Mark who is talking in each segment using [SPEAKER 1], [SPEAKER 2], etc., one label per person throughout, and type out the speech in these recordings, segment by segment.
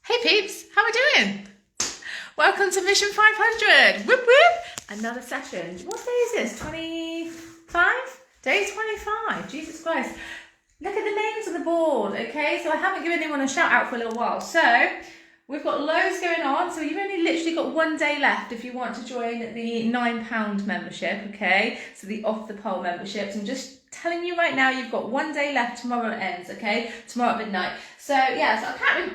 [SPEAKER 1] Hey peeps, how are we doing? Welcome to Mission 500. Whoop whoop. Another session. What day is this? 25? Day 25. Jesus Christ. Look at the names on the board, okay? So I haven't given anyone a shout out for a little while. So we've got loads going on. So you've only literally got one day left if you want to join the £9 membership, okay? So the off the pole memberships. I'm just telling you right now, you've got one day left. Tomorrow it ends, okay? Tomorrow at midnight. So yeah, so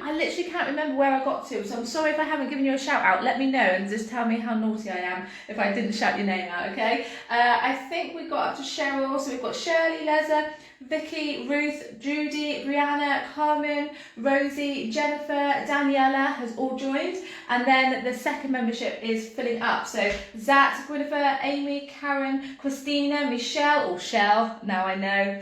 [SPEAKER 1] I literally can't remember where I got to. So I'm sorry if I haven't given you a shout out. Let me know and just tell me how naughty I am if I didn't shout your name out, okay? I think we got up to Cheryl. So we've got Shirley, Leza, Vicky, Ruth, Judy, Brianna, Carmen, Rosie, Jennifer, Daniela has all joined. And then the second membership is filling up. So Zach, Gwynnifer, Amy, Karen, Christina, Michelle, or Shell, now I know,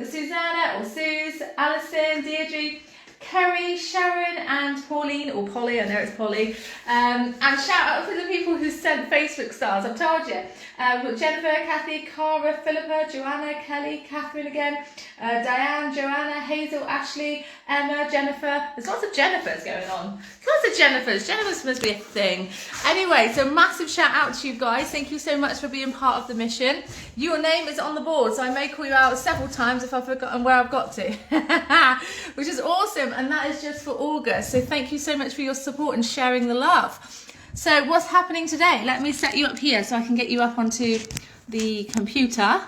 [SPEAKER 1] Susanna, or Suze, Alison, Deirdre, Kerry, Sharon, and Pauline, or Polly, I know it's Polly. And shout out to the people who sent Facebook stars, I've told you. Jennifer, Kathy, Cara, Philippa, Joanna, Kelly, Catherine again, Diane, Joanna, Hazel, Ashley, Emma, Jennifer. There's lots of Jennifers going on. Lots of Jennifers. Jennifers must be a thing. Anyway, so massive shout out to you guys. Thank you so much for being part of the mission. Your name is on the board, so I may call you out several times if I've forgotten where I've got to, which is awesome. And that is just for August. So thank you so much for your support and sharing the love. So what's happening today? Let me set you up here so I can get you up onto the computer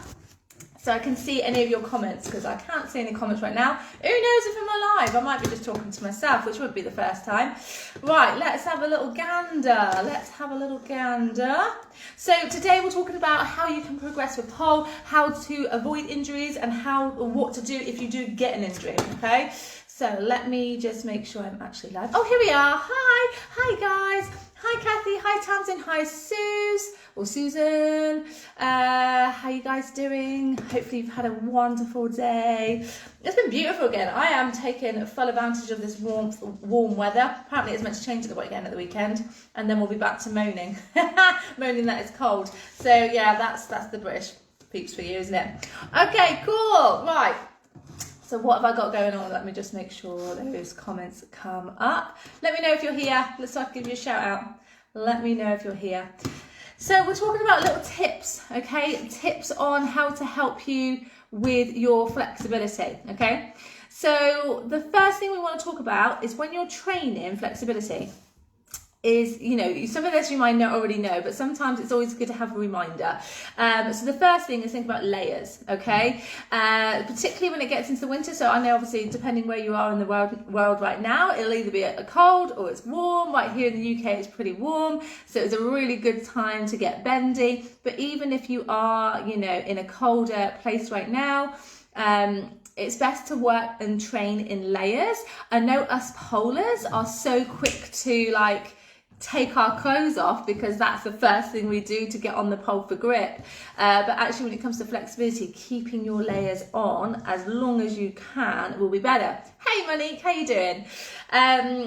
[SPEAKER 1] so I can see any of your comments, because I can't see any comments right now. Who knows if I'm alive? I might be just talking to myself, which wouldn't be the first time. Right, let's have a little gander. Let's have a little gander. So today we're talking about how you can progress with pole, how to avoid injuries, and what to do if you do get an injury, okay? So let me just make sure I'm actually live. Oh, here we are. Hi guys. Hi Kathy, hi Tamsin, hi Susan. How you guys doing? Hopefully you've had a wonderful day. It's been beautiful again. I am taking full advantage of this warm weather. Apparently it's meant to change again at the weekend, and then we'll be back to moaning. Moaning that it's cold. So yeah, that's the British peeps for you, isn't it? Okay, cool. Right. So what have I got going on? Let me just make sure those comments come up. Let me know if you're here. Let's give you a shout out. Let me know if you're here. So we're talking about little tips, okay? Tips on how to help you with your flexibility, okay? So the first thing we want to talk about is when you're training flexibility. Is, some of this you might already know, but sometimes it's always good to have a reminder. So the first thing is think about layers, okay? Particularly when it gets into the winter. So I know obviously depending where you are in the world right now, it'll either be a cold or it's warm. Right here in the UK, it's pretty warm. So it's a really good time to get bendy. But even if you are, in a colder place right now, it's best to work and train in layers. I know us polers are so quick to take our clothes off because that's the first thing we do to get on the pole for grip, but actually when it comes to flexibility, keeping your layers on as long as you can will be better. Hey Monique, how you doing?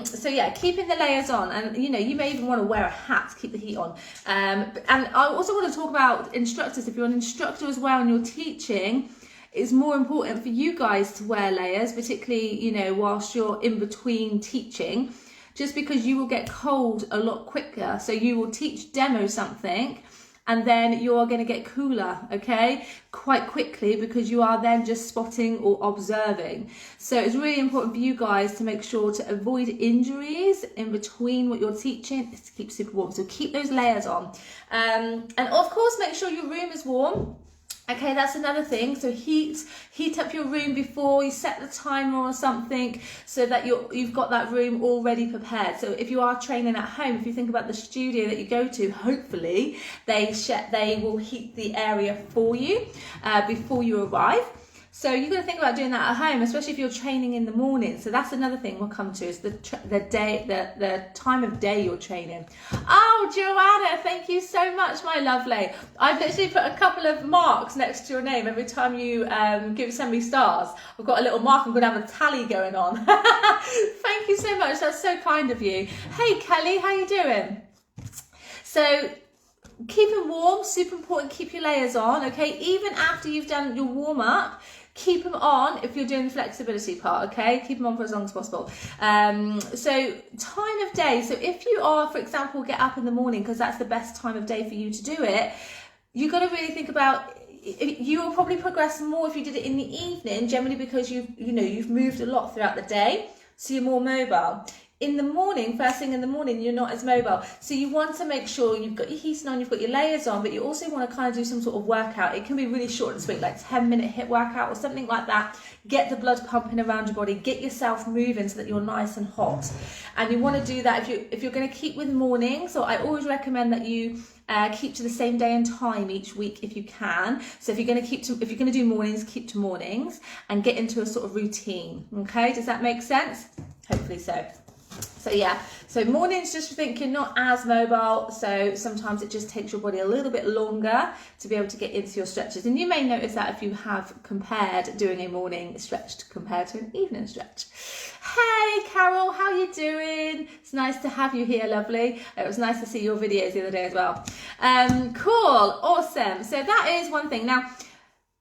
[SPEAKER 1] So yeah, keeping the layers on, and you may even want to wear a hat to keep the heat on, and I also want to talk about instructors. If you're an instructor as well and you're teaching, it's more important for you guys to wear layers, particularly whilst you're in between teaching, just because you will get cold a lot quicker. So you will demo something, and then you're going to get cooler, okay, quite quickly, because you are then just spotting or observing. So it's really important for you guys to make sure to avoid injuries in between what you're teaching, is to keep super warm. So keep those layers on, and of course make sure your room is warm. Okay, that's another thing. So heat up your room before you set the timer or something, so that you've got that room already prepared. So if you are training at home, if you think about the studio that you go to, hopefully they will heat the area for you before you arrive. So you've got to think about doing that at home, especially if you're training in the morning. So that's another thing we'll come to, is the time of day you're training. Oh, Joanna, thank you so much, my lovely. I've literally put a couple of marks next to your name every time you send me stars. I've got a little mark. I'm going to have a tally going on. Thank you so much. That's so kind of you. Hey, Kelly, how you doing? So keeping warm, super important. Keep your layers on, okay? Even after you've done your warm up, keep them on if you're doing the flexibility part, okay? Keep them on for as long as possible. So time of day, so if you are, for example, get up in the morning because that's the best time of day for you to do it, you've got to really think about, you will probably progress more if you did it in the evening, generally because you've moved a lot throughout the day, so you're more mobile. In the morning, first thing in the morning, you're not as mobile. So you want to make sure you've got your heating on, you've got your layers on, but you also want to kind of do some sort of workout. It can be really short and sweet, like 10-minute HIIT workout or something like that. Get the blood pumping around your body, get yourself moving so that you're nice and hot. And you want to do that if you're going to keep with mornings. So I always recommend that you keep to the same day and time each week if you can. So if you're going to do mornings, keep to mornings and get into a sort of routine. Okay, does that make sense? Hopefully so. So yeah, so mornings, just think you're not as mobile, so sometimes it just takes your body a little bit longer to be able to get into your stretches. And you may notice that if you have compared doing a morning stretch compared to an evening stretch. Hey Carol, how you doing? It's nice to have you here, lovely. It was nice to see your videos the other day as well. Cool, awesome. So that is one thing. Now,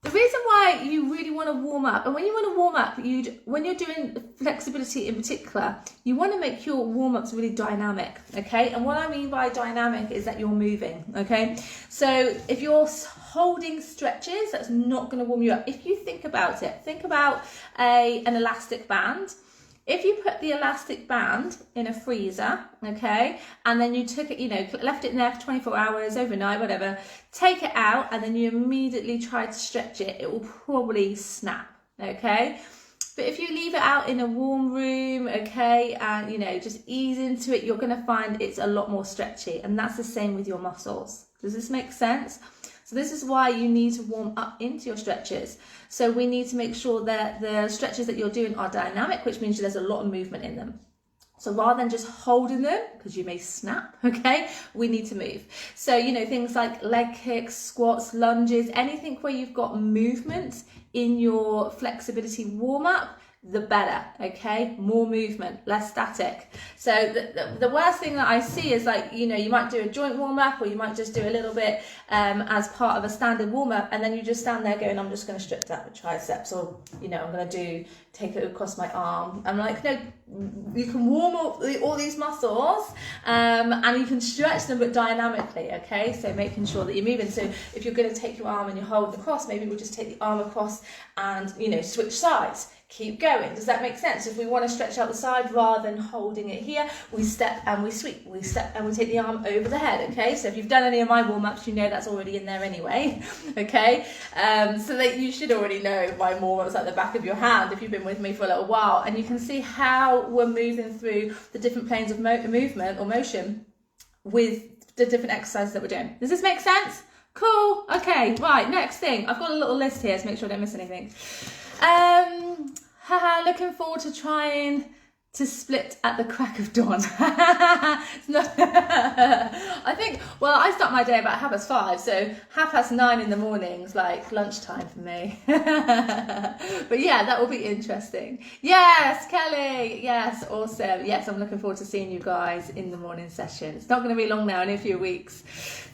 [SPEAKER 1] the reason why you really want to warm up, and when you want to warm up, when you're doing flexibility in particular, you want to make your warm-ups really dynamic, okay? And what I mean by dynamic is that you're moving, okay? So if you're holding stretches, that's not going to warm you up. If you think about it, think about an elastic band. If you put the elastic band in a freezer, okay, and then you took it, left it in there for 24 hours, overnight, whatever, take it out, and then you immediately try to stretch it, it will probably snap, okay? But if you leave it out in a warm room, okay, and, just ease into it, you're going to find it's a lot more stretchy, and that's the same with your muscles. Does this make sense? So this is why you need to warm up into your stretches. So we need to make sure that the stretches that you're doing are dynamic, which means there's a lot of movement in them. So rather than just holding them, because you may snap, okay, we need to move. So, things like leg kicks, squats, lunges, anything where you've got movement in your flexibility warm-up, the better, okay? More movement, less static. So the worst thing that I see is you might do a joint warm-up, or you might just do a little bit as part of a standard warm-up, and then you just stand there going, I'm just going to stretch out the triceps, or, I'm going to take it across my arm. I'm like, no, you can warm up all these muscles and you can stretch them, but dynamically, okay? So making sure that you're moving. So if you're going to take your arm and you hold the cross, maybe we'll just take the arm across and, switch sides. Keep going. Does that make sense? If we want to stretch out the side rather than holding it here, we step and we sweep. We step and we take the arm over the head, okay? So if you've done any of my warm-ups, you know that's already in there anyway, okay? So that you should already know my warm-ups at the back of your hand if you've been with me for a little while. And you can see how we're moving through the different planes of movement or motion with the different exercises that we're doing. Does this make sense? Cool. Okay, right, next thing. I've got a little list here to make sure I don't miss anything. Looking forward to trying to split at the crack of dawn. It's not I think, I start my day about 5:30, so 9:30 in the morning's like lunchtime for me. But yeah, that will be interesting. Yes, Kelly, yes, awesome. Yes, I'm looking forward to seeing you guys in the morning session. It's not going to be long now, in a few weeks.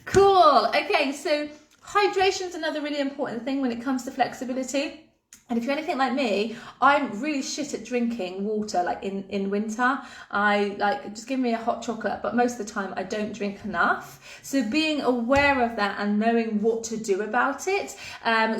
[SPEAKER 1] Cool. Okay, so hydration is another really important thing when it comes to flexibility. And if you're anything like me, I'm really shit at drinking water, like in winter. Just give me a hot chocolate, but most of the time I don't drink enough. So being aware of that and knowing what to do about it.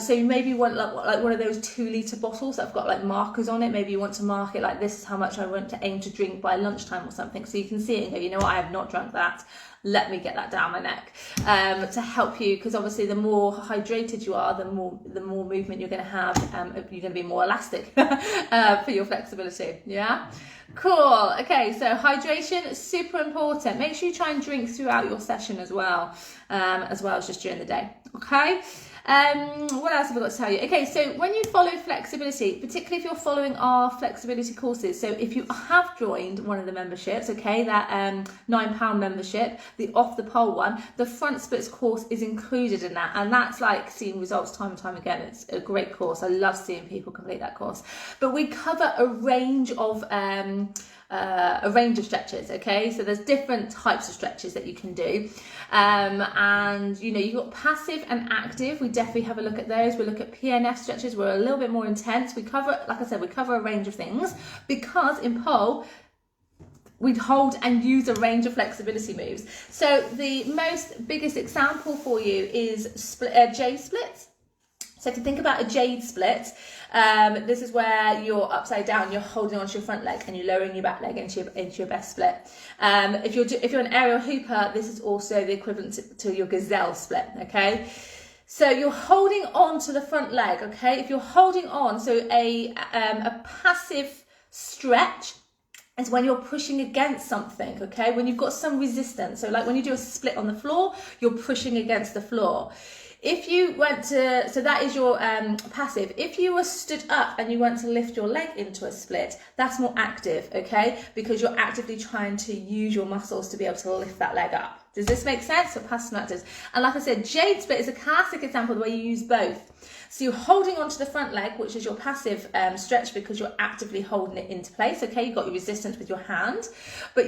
[SPEAKER 1] So you maybe want like one of those 2-litre bottles that have got like markers on it. Maybe you want to mark it like, this is how much I want to aim to drink by lunchtime or something. So you can see it and go, you know what, I have not drunk that. Let me get that down my neck to help you, because obviously the more hydrated you are, the more movement you're going to have. You're going to be more elastic for your flexibility. Yeah, cool. Okay, so hydration is super important. Make sure you try and drink throughout your session as well as just during the day. Okay. What else have I got to tell you? Okay, so when you follow flexibility, particularly if you're following our flexibility courses, so if you have joined one of the memberships, okay, that £9 membership, the off the pole one, the front splits course is included in that, and that's like seeing results time and time again. It's a great course. I love seeing people complete that course. But we cover a range of a range of stretches, okay? So there's different types of stretches that you can do. And, you know, you've got passive and active. We definitely have a look at those. We look at PNF stretches. We're a little bit more intense. We cover, like I said, we cover a range of things because in pole, we'd hold and use a range of flexibility moves. So the biggest example for you is jade splits. So if you think about a jade split, this is where you're upside down, you're holding onto your front leg and you're lowering your back leg into your best split. If you're an aerial hooper, this is also the equivalent to your gazelle split, okay? So you're holding on to the front leg, okay? If you're holding on, so a passive stretch is when you're pushing against something, okay? When you've got some resistance. So like when you do a split on the floor, you're pushing against the floor. If you went to, so that is your passive. If you were stood up and you went to lift your leg into a split, that's more active, okay? Because you're actively trying to use your muscles to be able to lift that leg up. Does this make sense? So passive and active. And like I said, jade split is a classic example of the way you use both. So you're holding onto the front leg, which is your passive stretch because you're actively holding it into place, okay? You've got your resistance with your hand, but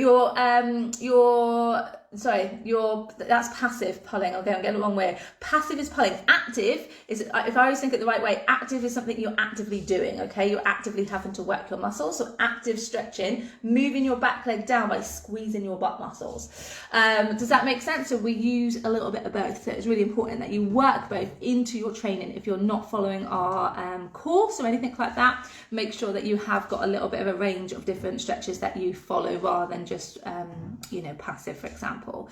[SPEAKER 1] that's passive pulling. Okay, I'm getting it the wrong way. Passive is pulling. Active is, if I always think it the right way, active is something you're actively doing, okay? You're actively having to work your muscles. So active stretching, moving your back leg down by squeezing your butt muscles. Does that make sense? So we use a little bit of both. So it's really important that you work both into your training. If you're not following our course or anything like that, make sure that you have got a little bit of a range of different stretches that you follow rather than just, passive, for example.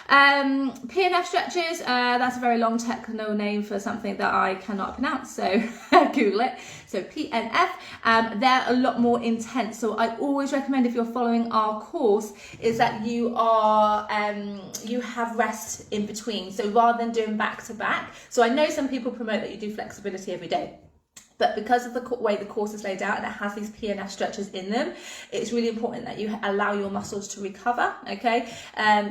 [SPEAKER 1] PNF stretches, that's a very long technical name for something that I cannot pronounce, so Google it. So PNF, they're a lot more intense. So I always recommend, if you're following our course, is that you have rest in between. So rather than doing back to back. So I know some people promote that you do flexibility every day. But because of the way the course is laid out and it has these PNF stretches in them, it's really important that you allow your muscles to recover, okay?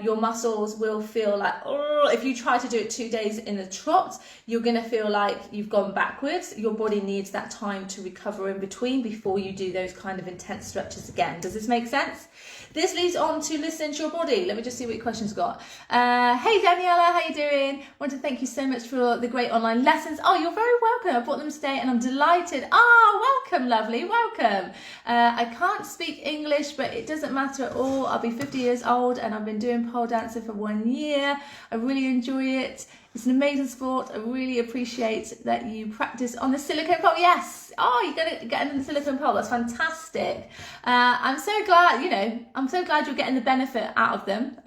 [SPEAKER 1] Your muscles will feel like, oh, if you try to do it 2 days in a trot, you're going to feel like you've gone backwards. Your body needs that time to recover in between before you do those kind of intense stretches again. Does this make sense? This leads on to listen to your body. Let me just see what your questions got. Hey Daniela, how you doing? I want to thank you so much for the great online lessons. Oh, you're very welcome. I bought them today and I'm delighted. Oh, welcome, lovely, welcome. I can't speak English, but it doesn't matter at all. I'll be 50 years old and I've been doing pole dancing for 1 year. I really enjoy it. It's an amazing sport. I really appreciate that you practice on the silicone pole. Yes. Oh, you're going to get in the silicone pole. That's fantastic. I'm so glad, I'm so glad you're getting the benefit out of them.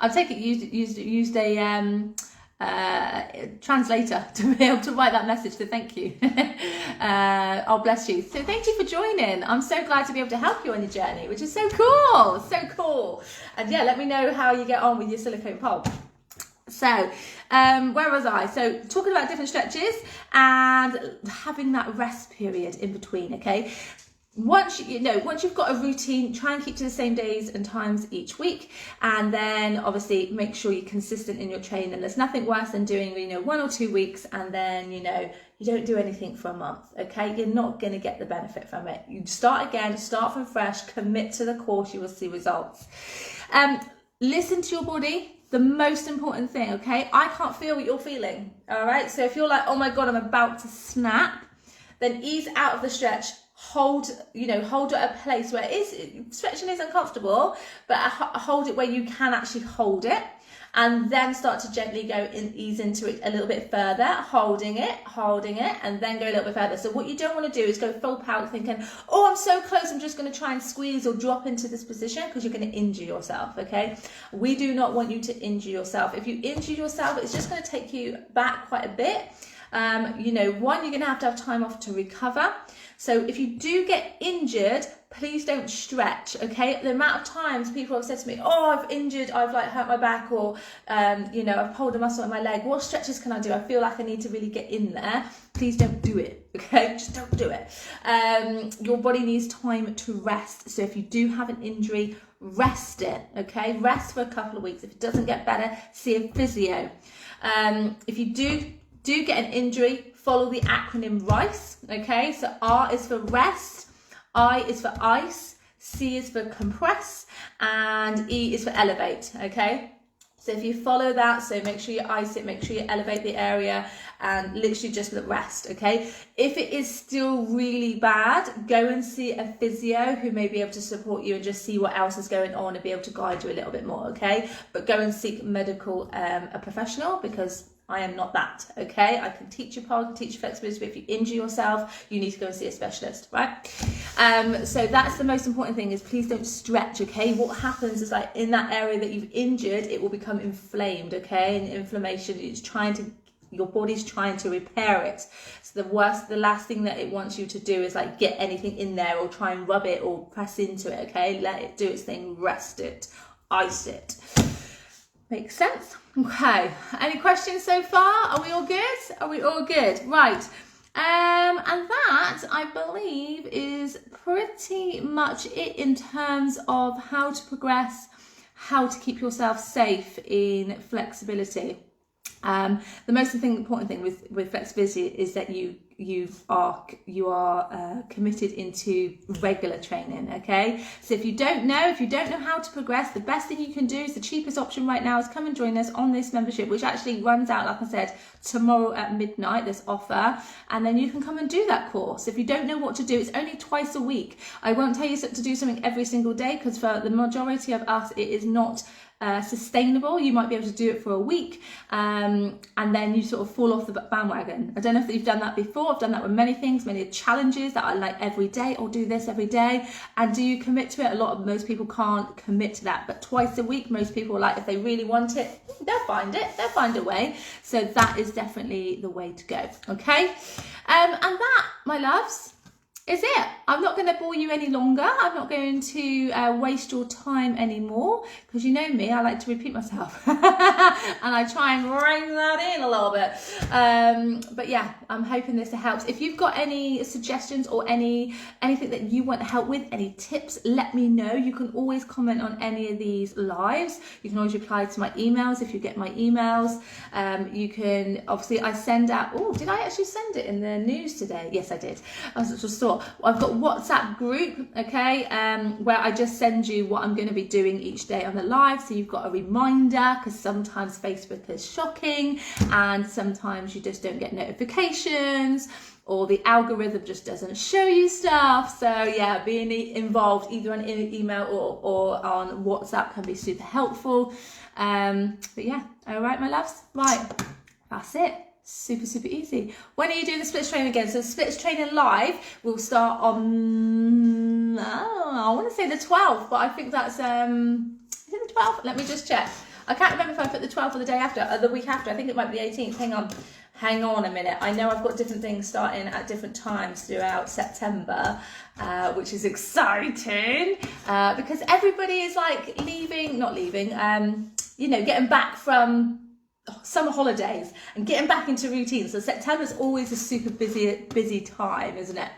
[SPEAKER 1] I've used a translator to be able to write that message. So thank you. Oh, bless you. So thank you for joining. I'm so glad to be able to help you on your journey, which is so cool. So cool. And yeah, let me know how you get on with your silicone pole. So where was I? So talking about different stretches and having that rest period in between, okay? Once you've got a routine, try and keep to the same days and times each week, and then obviously make sure you're consistent in your training. There's nothing worse than doing 1 or 2 weeks and then you don't do anything for a month, okay? You're not going to get the benefit from it. You start again, start from fresh, commit to the course, you will see results. Listen to your body. The most important thing, okay? I can't feel what you're feeling, all right? So if you're like, oh my God, I'm about to snap, then ease out of the stretch. Hold it at a place where stretching is uncomfortable, but hold it where you can actually hold it, and then start to gently ease into it a little bit further, holding it, and then go a little bit further. So what you don't want to do is go full power thinking, oh, I'm so close, I'm just going to try and squeeze or drop into this position, because you're going to injure yourself, okay? We do not want you to injure yourself. If you injure yourself, it's just going to take you back quite a bit. One, you're going to have time off to recover. So if you do get injured, please don't stretch, okay? The amount of times people have said to me, oh, I've injured, I've hurt my back, or, I've pulled a muscle in my leg. What stretches can I do? I feel like I need to really get in there. Please don't do it, okay? Just don't do it. Your body needs time to rest. So if you do have an injury, rest it, okay? Rest for a couple of weeks. If it doesn't get better, see a physio. If you do get an injury, follow the acronym RICE, okay? So R is for rest, I is for ice, C is for compress, and E is for elevate, okay? So if you follow that, so make sure you ice it, make sure you elevate the area, and literally just let rest, okay? If it is still really bad, go and see a physio who may be able to support you and just see what else is going on and be able to guide you a little bit more, okay? But go and seek a professional, because I am not that, okay? I can teach you pole, I can teach you flexibility, but if you injure yourself, you need to go and see a specialist, right? So that's the most important thing, is please don't stretch, okay? What happens is, like, in that area that you've injured, it will become inflamed, okay? And inflammation is your body's trying to repair it. So the last thing that it wants you to do is, like, get anything in there or try and rub it or press into it, okay? Let it do its thing, rest it, ice it. Makes sense? Okay. Any questions so far? Are we all good? Are we all good? Right. And that, I believe, is pretty much it in terms of how to progress, how to keep yourself safe in flexibility. The most important thing with flexibility is that you are committed into regular training, okay? So if you don't know how to progress, the best thing you can do is, the cheapest option right now, is come and join us on this membership, which actually runs out, like I said, tomorrow at midnight, this offer, and then you can come and do that course. If you don't know what to do, it's only twice a week. I won't tell you to do something every single day, because for the majority of us, it is not sustainable. You might be able to do it for a week, and then you sort of fall off the bandwagon. I don't know if you've done that before. I've done that with many things, many challenges that I like every day, or do this every day. And do you commit to it? Most people can't commit to that, but twice a week, most people, like, if they really want it, they'll find a way. So that is definitely the way to go, okay? And that, my loves, is it. I'm not going to bore you any longer. I'm not going to waste your time anymore, because you know me, I like to repeat myself and I try and bring that in a little bit. But yeah, I'm hoping this helps. If you've got any suggestions or anything that you want help with, any tips, let me know. You can always comment on any of these lives. You can always reply to my emails if you get my emails. You can, obviously, I send out, did I actually send it in the news today? Yes, I did. I just thought, I've got WhatsApp group, okay, where I just send you what I'm going to be doing each day on the live, so you've got a reminder, because sometimes Facebook is shocking and sometimes you just don't get notifications, or the algorithm just doesn't show you stuff. So yeah, being involved either on email or on WhatsApp can be super helpful. But yeah, all right, my loves, right, that's it. Super easy. When are you doing the splits training again? So the splits training live will start on, I want to say the 12th, but I think that's, is it the 12th? Let me just check. I can't remember if I put the 12th or the day after, or the week after. I think it might be the 18th. Hang on a minute. I know I've got different things starting at different times throughout September, which is exciting, because everybody is, like, getting back from summer holidays and getting back into routine. So September's always a super busy time, isn't it?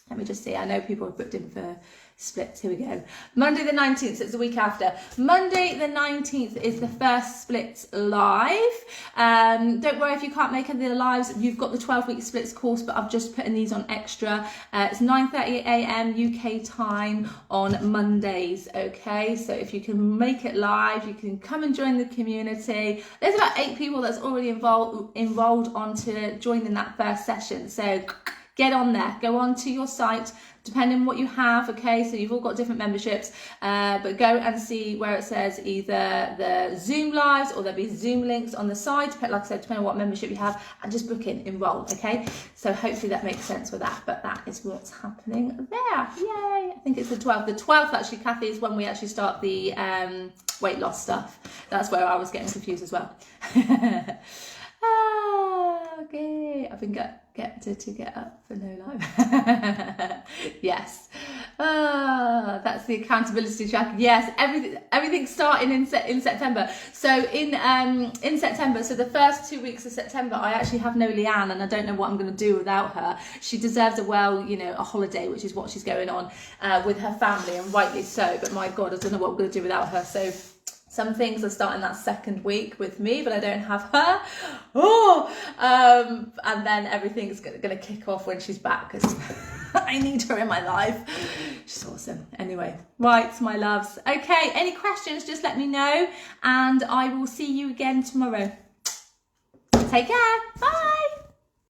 [SPEAKER 1] Let me just see. I know people have booked in for splits. Here we go. Monday the 19th, so it's the week after. Monday the 19th is the first splits live. Don't worry if you can't make any of the lives. You've got the 12-week splits course, but I've just put in these on extra. It's 9:30 a.m. UK time on Mondays, okay? So if you can make it live, you can come and join the community. There's about 8 people that's already enrolled onto joining that first session. So get on there, go on to your site, depending on what you have, okay? So you've all got different memberships, but go and see where it says either the Zoom lives, or there'll be Zoom links on the side, like I said, depending on what membership you have, and just book in, enroll, okay? So hopefully that makes sense with that, but that is what's happening there. Yay! I think it's the 12th. The 12th, actually, Kathy, is when we actually start the weight loss stuff. That's where I was getting confused as well. Okay, I've been get up for no live. Yes, that's the accountability track. Yes, everything's starting in September. So in September, so the first 2 weeks of September, I actually have no Leanne, and I don't know what I'm going to do without her. She deserves a holiday, which is what she's going on with her family, and rightly so. But my God, I don't know what I'm going to do without her. So Some things are starting that second week with me, but I don't have her. And then everything's going to kick off when she's back, because I need her in my life. She's awesome. Anyway, right, my loves. Okay, any questions, just let me know, and I will see you again tomorrow. Take care. Bye.